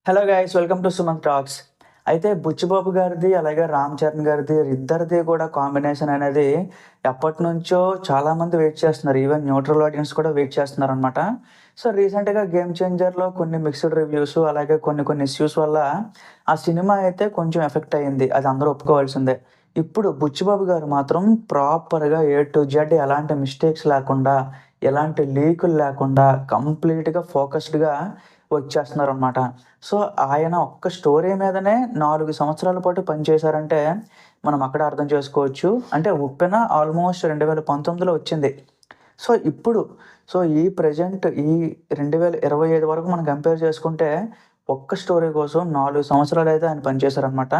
Hello guys welcome to Sumanth talks. అయితే 'బుచ్చిబాబు' గారిది, అలాగే 'రామ్ చరణ్' గారిది ఇద్దరిది కూడా కాంబినేషన్ అనేది ఎప్పటినుంచో చాలామంది వెయిట్ చేస్తున్నారు. ఈవెన్ న్యూట్రల్ ఆడియన్స్ కూడా వెయిట్ చేస్తున్నారనమాట. సో, రీసెంట్‌గా 'గేమ్ చేంజర్‌లో' కొన్ని మిక్స్డ్ రివ్యూస్ అలాగే కొన్ని ఇష్యూస్ వల్ల ఆ సినిమా అయితే కొంచెం ఎఫెక్ట్ అయింది. అది అందరూ ఒప్పుకోవాల్సిందే. ఇప్పుడు 'బుచ్చిబాబు' గారు మాత్రం ప్రాపర్‌గా ఏ టు జెడ్ ఎలాంటి మిస్టేక్స్ లేకుండా, ఎలాంటి లీకులు లేకుండా కంప్లీట్‌గా ఫోకస్డ్‌గా వర్క్ చేస్తున్నారనమాట. సో, ఆయన ఒక్క స్టోరీ మీదనే 4 సంవత్సరాల పాటు పనిచేశారంటే, మనం అక్కడే అర్థం చేసుకోవచ్చు. అంటే 'ఉప్పెన' ఆల్మోస్ట్ 2019లో వచ్చింది. సో, ఇప్పుడు ఈ ప్రెజెంట్ ఈ 2025 వరకు మనం కంపేర్ చేసుకుంటే, ఒక్క స్టోరీ కోసం 4 సంవత్సరాలైతే ఆయన పనిచేశారనమాట.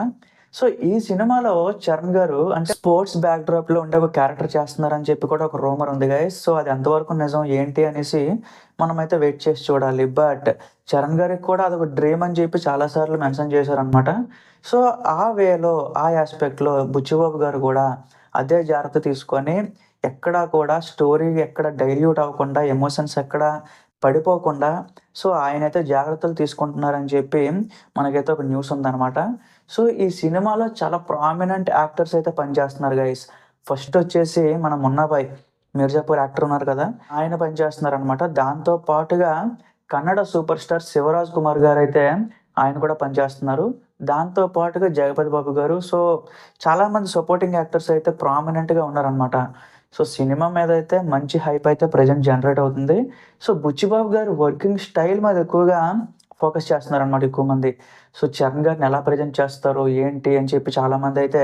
సో, ఈ సినిమాలో చరణ్ గారు అంటే స్పోర్ట్స్ బ్యాక్‌డ్రాప్‌లో ఉండే ఒక క్యారెక్టర్ చేస్తున్నారని చెప్పి కూడా ఒక రూమర్ ఉంది గైస్. సో, అది ఎంతవరకు నిజం ఏంటి అనేసి మనమైతే వెయిట్ చేసి చూడాలి. బట్ చరణ్ గారికి కూడా అదొక డ్రీమ్ అని చెప్పి చాలా సార్లు మెన్షన్ చేశారనమాట. సో, ఆ వేలో, ఆ యాస్పెక్ట్‌లో బుచ్చిబాబు గారు కూడా అదే జాగ్రత్త తీసుకొని ఎక్కడా కూడా స్టోరీ ఎక్కడ డైల్యూట్ అవ్వకుండా, ఎమోషన్స్ ఎక్కడ పడిపోకుండా సో, ఆయనైతే జాగ్రత్తలు తీసుకుంటున్నారని చెప్పి మనకైతే ఒక న్యూస్ ఉందనమాట. సో, ఈ సినిమాలో చాలా ప్రామినెంట్ యాక్టర్స్ అయితే పనిచేస్తున్నారు గైస్. ఫస్టొచ్చేసి మన 'మున్నా భాయ్' 'మిర్జాపూర్' యాక్టర్ ఉన్నారు కదా! ఆయన పనిచేస్తున్నారనమాట. దాంతో పాటుగా కన్నడ సూపర్ స్టార్ 'శివరాజ్ కుమార్' గారైతే ఆయన కూడా పనిచేస్తున్నారు. దాంతో పాటుగా 'జగపతి బాబు' గారు. సో, చాలామంది సపోర్టింగ్ యాక్టర్స్ అయితే ప్రామినెంట్‌గా ఉన్నారనమాట. సో, సినిమా మీదైతే మంచి హైప్ అయితే ప్రెజెంట్ జనరేట్ అవుతుంది. సో, 'బుచ్చిబాబు' గారు వర్కింగ్ స్టైల్ మీద ఎక్కువగా ఫోకస్ చేస్తున్నారనమాట ఎక్కువ మంది. సో, చరణ్ గారిని ఎలా ప్రెజెంట్ చేస్తారు, ఏంటి అని చెప్పి చాలామందైతే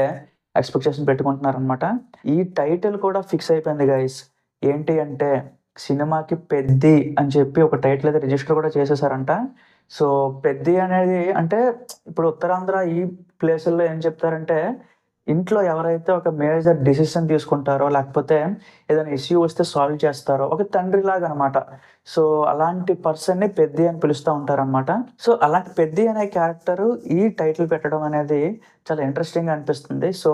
ఎక్స్‌పెక్టేషన్ పెట్టుకుంటున్నారనమాట. ఈ టైటిల్ కూడా ఫిక్స్ అయిపోయింది గైస్. ఏంటి అంటే సినిమాకి 'పెద్ది' అని చెప్పి ఒక టైటిల్ అయితే రిజిస్టర్ కూడా చేసేసారంట. సో, 'పెద్ది' అనేది అంటే ఇప్పుడు ఉత్తరాంధ్ర ఈ ప్లేసుల్లో ఏం చెప్తారంటే, ఇంట్లో ఎవరైతే ఒక మేజర్ డెసిషన్ తీసుకుంటారో, లేకపోతే ఏదైనా ఇష్యూ వస్తే సాల్వ్ చేస్తారో, ఒక తండ్రిలాగా అనమాట. సో, అలాంటి పర్సన్‌ని 'పెద్ది' అని పిలుస్తా ఉంటారనమాట. సో, అలాంటి 'పెద్ది' అనే క్యారెక్టరు ఈ టైటిల్ పెట్టడం అనేది చాలా ఇంట్రెస్టింగ్‌గా అనిపిస్తుంది. సో,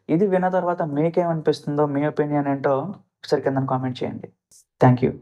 ఇది విన్న తర్వాత మీకేమనిపిస్తుందో, మీ ఒపీనియన్ ఏంటో ఒకసారి కిందన కామెంట్ చేయండి. Thank you.